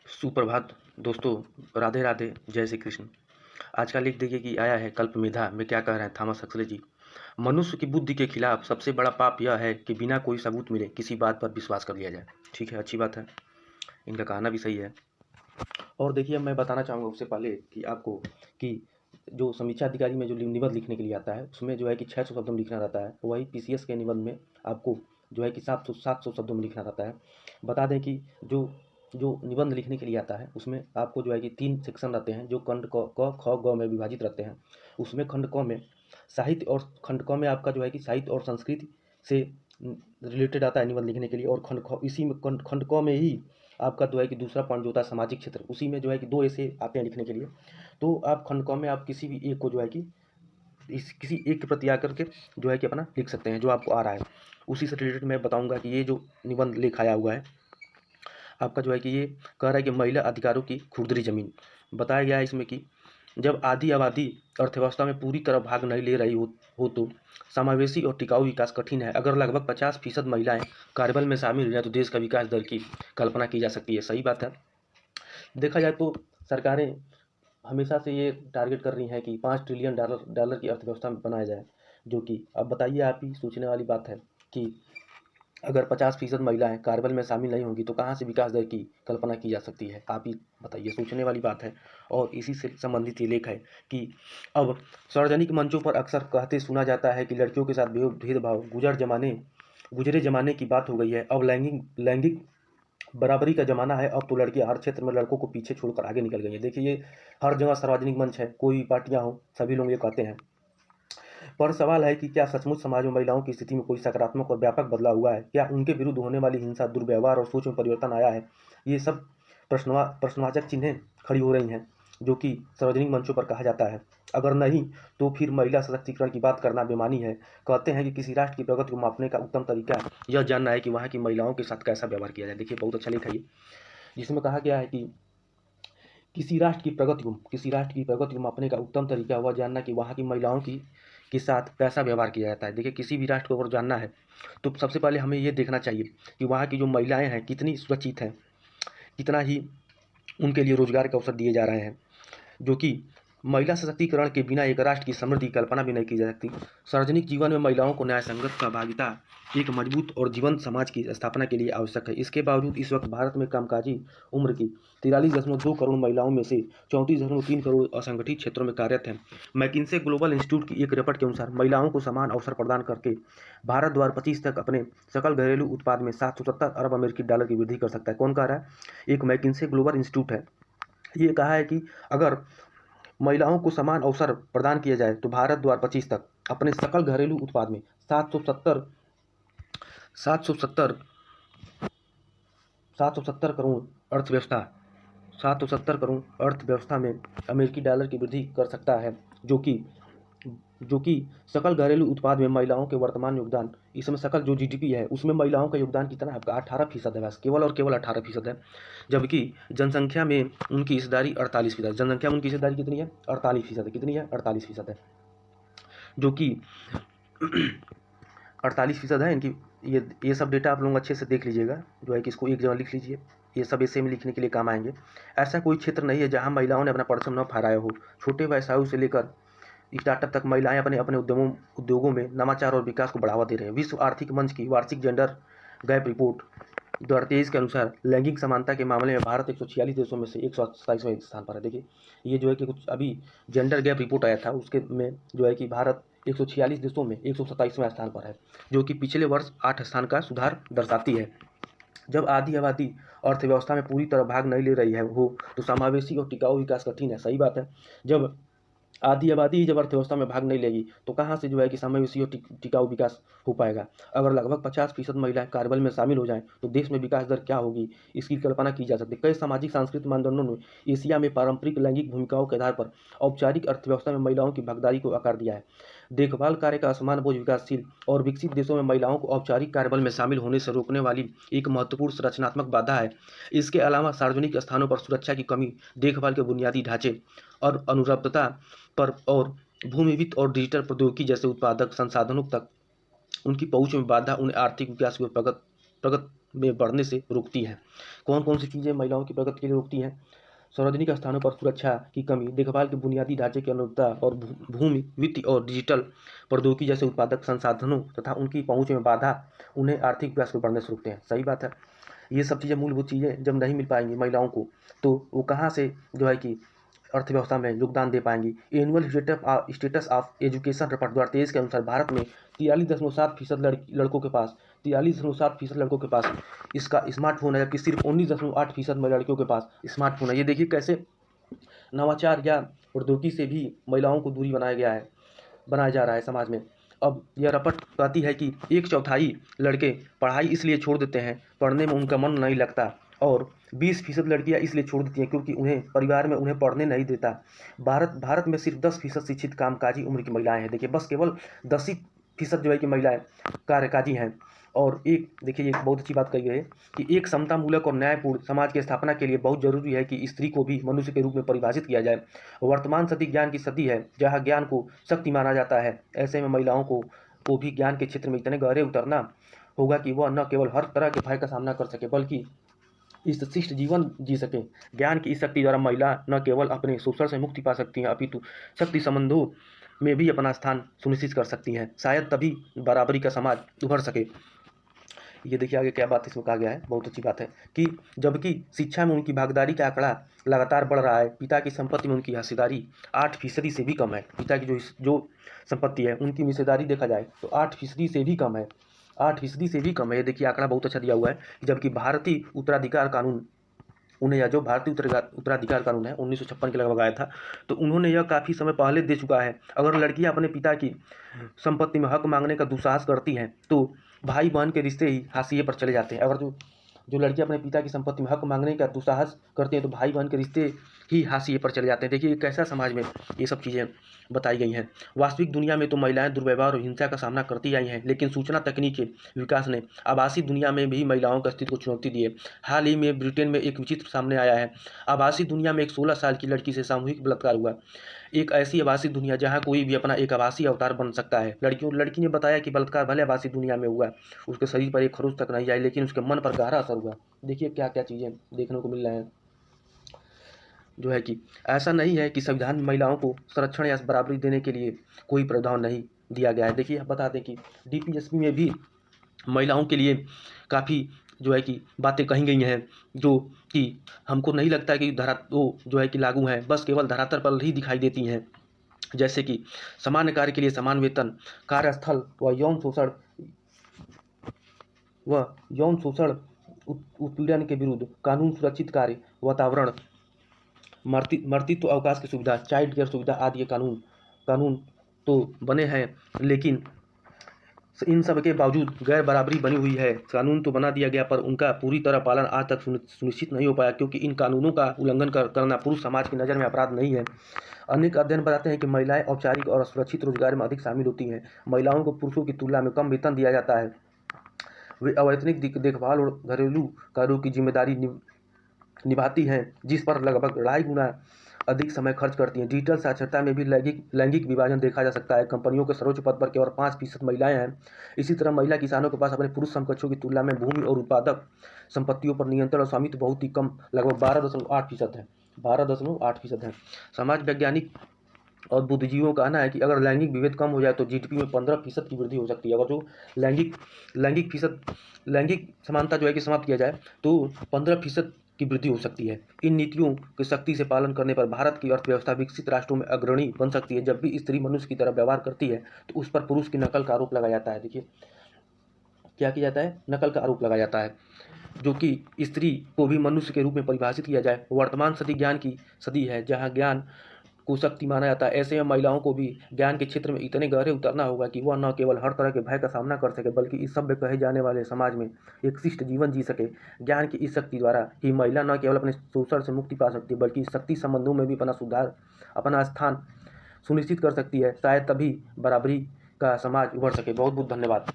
सुप्रभात दोस्तों, राधे राधे, जय श्री कृष्ण। आज का लेख देखिए कि आया है कल्पमेधा में। क्या कह रहे हैं थॉमस हक्सले जी। मनुष्य की बुद्धि के खिलाफ सबसे बड़ा पाप यह है कि बिना कोई सबूत मिले किसी बात पर विश्वास कर लिया जाए। ठीक है, अच्छी बात है, इनका कहना भी सही है। और देखिए, मैं बताना चाहूँगा उससे पहले कि आपको कि जो समीक्षा अधिकारी में जो निबंध लिखने के लिए आता है उसमें जो है कि 600 शब्दों में लिखना रहता है, वही पीसीएस के निबंध में आपको जो है कि 700 शब्दों में लिखना रहता है। बता दें कि जो जो निबंध लिखने के लिए आता है उसमें आपको जो है कि 3 सेक्शन रहते हैं जो खंड क, ख, ग में विभाजित रहते हैं। उसमें खंड क में साहित्य, और खंड क में आपका जो है कि साहित्य और संस्कृति से रिलेटेड आता है निबंध लिखने के लिए। और खंड ख, इसी में खंड क में ही आपका जो है कि दूसरा पॉइंट जो होता है सामाजिक क्षेत्र, उसी में जो है कि 2 ऐसे आते हैं लिखने के लिए। तो आप खंड क में आप किसी भी एक को जो है कि किसी एक के प्रति आकर के जो है कि अपना लिख सकते हैं जो आपको आ रहा है। उसी से रिलेटेड मैं बताऊंगा कि ये जो निबंध लेख आया हुआ है आपका जो है कि ये कह रहा है कि महिला अधिकारों की खुरदरी जमीन। बताया गया है इसमें कि जब आधी आबादी अर्थव्यवस्था में पूरी तरह भाग नहीं ले रही हो तो समावेशी और टिकाऊ विकास कठिन है। अगर लगभग 50% महिलाएं कार्यबल में शामिल हो जाए तो देश का विकास दर की कल्पना की जा सकती है। सही बात है। देखा जाए तो सरकारें हमेशा से ये टारगेट कर रही हैं कि 5 ट्रिलियन डॉलर की अर्थव्यवस्था में बनाया जाए, जो कि अब बताइए, आप ही सोचने वाली बात है कि अगर 50% महिलाएं कार्यबल में शामिल नहीं होंगी तो कहाँ से विकास दर की कल्पना की जा सकती है। आप ही बताइए, सोचने वाली बात है। और इसी से संबंधित ये लेख है कि अब सार्वजनिक मंचों पर अक्सर कहते सुना जाता है कि लड़कियों के साथ भेदभाव गुजरे जमाने की बात हो गई है। अब लैंगिक बराबरी का ज़माना है। अब तो लड़कियां हर क्षेत्र में लड़कों को पीछे छोड़कर आगे निकल गई है। देखिए, ये हर जगह सार्वजनिक मंच है, कोई भी पार्टियां हो, सभी लोग ये कहते हैं। पर सवाल है कि क्या सचमुच समाज में महिलाओं की स्थिति में कोई सकारात्मक और व्यापक बदलाव हुआ है? क्या उनके विरुद्ध होने वाली हिंसा, दुर्व्यवहार और सोच में परिवर्तन आया है? ये सब प्रश्नवाचक चिन्हें खड़ी हो रही हैं, जो कि सार्वजनिक मंचों पर कहा जाता है। अगर नहीं, तो फिर महिला सशक्तिकरण की बात करना बेमानी है। कहते हैं कि किसी राष्ट्र की प्रगति को मापने का उत्तम तरीका यह जानना है कि वहाँ की महिलाओं के साथ कैसा व्यवहार किया जाए। देखिए, बहुत अच्छा लिखा है ये, जिसमें कहा गया है कि किसी राष्ट्र की प्रगति को मापने का उत्तम तरीका वह जानना कि वहाँ की महिलाओं की के साथ कैसा व्यवहार किया जाता है। देखिए, किसी भी राष्ट्र को अगर जानना है तो सबसे पहले हमें ये देखना चाहिए कि वहाँ की जो महिलाएं हैं कितनी सुरक्षित हैं, कितना ही उनके लिए रोजगार के अवसर दिए जा रहे हैं, जो कि महिला सशक्तिकरण के बिना एक राष्ट्र की समृद्धि की कल्पना भी नहीं की जा सकती। सार्वजनिक जीवन में महिलाओं को न्याय संगत सहभागिता एक मजबूत और जीवंत समाज की स्थापना के लिए आवश्यक है। इसके बावजूद इस वक्त भारत में कामकाजी उम्र की 43.2 करोड़ महिलाओं में से 34.3 करोड़ असंगठित क्षेत्रों में कार्यरत हैं। मैकिन्से ग्लोबल इंस्टीट्यूट की एक रिपोर्ट के अनुसार महिलाओं को समान अवसर प्रदान करके भारत 2025 तक अपने सकल घरेलू उत्पाद में 770 अरब अमेरिकी डॉलर की वृद्धि कर सकता है। कौन कह रहा है? एक मैकिन्से ग्लोबल इंस्टीट्यूट है। ये कहा है कि अगर महिलाओं को समान अवसर प्रदान किया जाए तो भारत 2025 तक अपने सकल घरेलू उत्पाद में 770 770 करोड़ अर्थव्यवस्था 770 करोड़ अर्थव्यवस्था में अमेरिकी डॉलर की वृद्धि कर सकता है, जो कि सकल घरेलू उत्पाद में महिलाओं के वर्तमान योगदान, इसमें सकल जो जीडीपी है उसमें महिलाओं का योगदान कितना है आपका? 18% है, बस केवल और केवल 18% है। जबकि जनसंख्या में उनकी हिस्सेदारी 48%। जनसंख्या में उनकी हिस्सेदारी कितनी है? 48% है। कितनी है? 48% है, जो कि 48% है इनकी। ये सब डेटा आप लोग अच्छे से देख लीजिएगा, जो है कि इसको एक जगह लिख लीजिए, ये सब ऐसे में लिखने के लिए काम आएंगे। ऐसा कोई क्षेत्र नहीं है जहां महिलाओं ने अपना परचम न फहराया हो। छोटे व्यवसायों से लेकर स्टार्टअप तक महिलाएं अपने अपने उद्योगों में नवाचार और विकास को बढ़ावा दे रहे हैं। विश्व आर्थिक मंच की वार्षिक जेंडर गैप रिपोर्ट 2023 के अनुसार लैंगिक समानता के मामले में भारत 146 देशों में से 127वें स्थान पर है। देखिए, ये जो है कि कुछ अभी जेंडर गैप रिपोर्ट आया था, उसके में जो है कि भारत 146 देशों में 127वें स्थान पर है, जो कि पिछले वर्ष 8 स्थान का सुधार दर्शाती है। जब आधी आबादी अर्थव्यवस्था में पूरी तरह भाग नहीं ले रही है हो तो समावेशी और टिकाऊ विकास कठिन है। सही बात है। जब आधी आबादी जब अर्थव्यवस्था में भाग नहीं लेगी तो कहाँ से जो है कि समावेशी और टिकाऊ विकास हो पाएगा? अगर लगभग 50% महिलाएं कार्यबल में शामिल हो जाएं तो देश में विकास दर क्या होगी, इसकी कल्पना की जा सकती है। कई सामाजिक सांस्कृतिक मानदंडों ने एशिया में पारंपरिक लैंगिक भूमिकाओं के आधार पर औपचारिक अर्थव्यवस्था में महिलाओं की भागीदारी को आकार दिया है। देखभाल कार्य का असमान बोझ विकासशील और विकसित देशों में महिलाओं को औपचारिक कार्यबल में शामिल होने से रोकने वाली एक महत्वपूर्ण संरचनात्मक बाधा है। इसके अलावा सार्वजनिक स्थानों पर सुरक्षा की कमी, देखभाल के बुनियादी ढांचे और अनुपलब्धता पर और भूमि वित्त और डिजिटल प्रौद्योगिकी जैसे उत्पादक संसाधनों तक उनकी पहुंच में बाधा उन्हें आर्थिक विकास की प्रगति में बढ़ने से रोकती हैं। कौन कौन सी चीज़ें महिलाओं की प्रगति के लिए रोकती हैं? सार्वजनिक स्थानों पर सुरक्षा की कमी, देखभाल के बुनियादी ढांचे की अनुपलब्धता और भूमि, वित्त और डिजिटल प्रौद्योगिकी जैसे उत्पादक संसाधनों तथा उनकी पहुंच में बाधा उन्हें आर्थिक विकास को बढ़ने से रोकते हैं। सही बात है। ये सब चीज़ें, मूलभूत चीज़ें जब नहीं मिल पाएंगी महिलाओं को, तो वो कहाँ से जो है कि अर्थव्यवस्था में योगदान दे पाएंगी। Annual status of education report 2023 के अनुसार भारत में 43.7% लड़कों के पास 43.7% लड़कों के पास इसका स्मार्टफोन है, जबकि सिर्फ 19.8% में लड़कियों के पास स्मार्टफोन है। ये देखिए कैसे नवाचार या प्रौद्योगिकी से भी महिलाओं को दूरी बनाया जा रहा है समाज में। अब यह रिपोर्ट कहती है कि 1/4 लड़के पढ़ाई इसलिए छोड़ देते हैं, पढ़ने में उनका मन नहीं लगता, और 20% लड़कियां इसलिए छोड़ देती हैं क्योंकि उन्हें परिवार में उन्हें पढ़ने नहीं देता। भारत में सिर्फ 10% शिक्षित कामकाजी उम्र की महिलाएं हैं। देखिए, बस केवल 10% जो है कि महिलाएं कार्यकाजी हैं। और एक देखिए, एक बहुत अच्छी बात कही गई है कि एक समतामूलक और न्यायपूर्ण समाज की स्थापना के लिए बहुत जरूरी है कि स्त्री को भी मनुष्य के रूप में परिभाषित किया जाए। वर्तमान सदी ज्ञान की सदी है, जहाँ ज्ञान को शक्ति माना जाता है। ऐसे में महिलाओं को भी ज्ञान के क्षेत्र में इतने गहरे उतरना होगा कि वह न केवल हर तरह के भय का सामना कर सके, बल्कि इस शिष्ट जीवन जी सकें। ज्ञान की इस शक्ति द्वारा महिला न केवल अपने शोषण से मुक्ति पा सकती हैं, अपितु शक्ति संबंधों में भी अपना स्थान सुनिश्चित कर सकती हैं। शायद तभी बराबरी का समाज उभर सके। ये देखिए आगे क्या बात इसमें कहा गया है, बहुत अच्छी बात है कि जबकि शिक्षा में उनकी भागीदारी का आंकड़ा लगातार बढ़ रहा है, पिता की संपत्ति में उनकी हिस्सेदारी 8% से भी कम है। पिता की जो संपत्ति है उनकी हिस्सेदारी देखा जाए तो 8% से भी कम है। 8% से भी कम है। ये देखिए आंकड़ा बहुत अच्छा दिया हुआ है। जबकि भारतीय उत्तराधिकार कानून उन्हें, या जो भारतीय उत्तराधिकार कानून है 1956 के लगभग आया था, तो उन्होंने यह काफ़ी समय पहले दे चुका है। अगर लड़कियां अपने पिता की संपत्ति में हक मांगने का दुस्साहस करती हैं तो भाई बहन के रिश्ते ही हाशिए पर चले जाते हैं। अगर जो लड़कियां अपने पिता की संपत्ति में हक मांगने का दुस्साहस करती हैं तो भाई बहन के रिश्ते ही हाशिए पर चले जाते हैं। देखिए कैसा समाज में ये सब चीज़ें बताई गई हैं। वास्तविक दुनिया में तो महिलाएं दुर्व्यवहार और हिंसा का सामना करती आई हैं, लेकिन सूचना तकनीक के विकास ने आभासी दुनिया में भी महिलाओं के अस्तित्व को चुनौती दी है। हाल ही में ब्रिटेन में एक विचित्र सामने आया है। आभासी दुनिया में एक 16 साल की लड़की से सामूहिक बलात्कार हुआ। एक ऐसी आभासी दुनिया जहां कोई भी अपना एक आभासी अवतार बन सकता है। लड़की ने बताया कि बलात्कार भले आभासी दुनिया में हुआ, उसके शरीर पर एक खरोंच तक नहीं आई, लेकिन उसके मन पर गहरा असर हुआ। देखिए क्या क्या चीज़ें देखने को मिल रहे हैं। जो है कि ऐसा नहीं है कि संविधान में महिलाओं को संरक्षण या बराबरी देने के लिए कोई प्रावधान नहीं दिया गया है। देखिए बता दें कि डीपीएसपी में भी महिलाओं के लिए काफ़ी जो है कि बातें कही गई हैं, जो कि हमको नहीं लगता कि वो जो है कि लागू हैं, बस केवल धरातल पर ही दिखाई देती हैं। जैसे कि समान कार्य के लिए समान वेतन, कार्यस्थल व यौन शोषण उत्पीड़न के विरुद्ध कानून, सुरक्षित कार्य वातावरण, मातृत्व अवकाश की सुविधा, चाइल्ड केयर सुविधा आदि के कानून तो बने हैं, लेकिन इन सब के बावजूद गैर बराबरी बनी हुई है। कानून तो बना दिया गया पर उनका पूरी तरह पालन आज तक सुनिश्चित नहीं हो पाया, क्योंकि इन कानूनों का उल्लंघन करना पुरुष समाज की नज़र में अपराध नहीं है। अनेक अध्ययन बताते हैं कि महिलाएं औपचारिक और असुरक्षित रोजगार में अधिक शामिल होती हैं। महिलाओं को पुरुषों की तुलना में कम वेतन दिया जाता है। वे अवैतनिक देखभाल और घरेलू कार्यों की जिम्मेदारी निभाती हैं, जिस पर लगभग 2.5 गुना अधिक समय खर्च करती हैं। डिजिटल साक्षरता में भी लैंगिक विभाजन देखा जा सकता है। कंपनियों के सर्वोच्च पद पर केवल 5% महिलाएं हैं। इसी तरह महिला किसानों के पास अपने पुरुष समकक्षों की तुलना में भूमि और उत्पादक संपत्तियों पर नियंत्रण और स्वामित्व बहुत ही कम, लगभग 12.8% है। 12.8% है। समाज वैज्ञानिक और बुद्धिजीवियों का कहना है कि अगर लैंगिक विभेद कम हो जाए तो जीडीपी में 15% की वृद्धि हो सकती है। अगर जो लैंगिक समानता जो है कि समाप्त किया जाए तो 15% की वृद्धि हो सकती है। इन नीतियों के सख्ती से पालन करने पर भारत की अर्थव्यवस्था विकसित राष्ट्रों में अग्रणी बन सकती है। जब भी स्त्री मनुष्य की तरह व्यवहार करती है तो उस पर पुरुष की नकल का आरोप लगाया जाता है। देखिए क्या किया जाता है, नकल का आरोप लगाया जाता है, जो कि स्त्री को भी मनुष्य के रूप में परिभाषित किया जाए। वर्तमान सदी ज्ञान की सदी है, जहाँ ज्ञान को शक्ति माना जाता है। ऐसे में महिलाओं को भी ज्ञान के क्षेत्र में इतने गहरे उतरना होगा कि वह न केवल हर तरह के भय का सामना कर सके, बल्कि इस सभ्य कहे जाने वाले समाज में एक शिष्ट जीवन जी सके। ज्ञान की इस शक्ति द्वारा ही महिला न केवल अपने शोषण से मुक्ति पा सकती है, बल्कि शक्ति संबंधों में भी अपना स्थान सुनिश्चित कर सकती है। शायद तभी बराबरी का समाज उभर सके। बहुत बहुत धन्यवाद।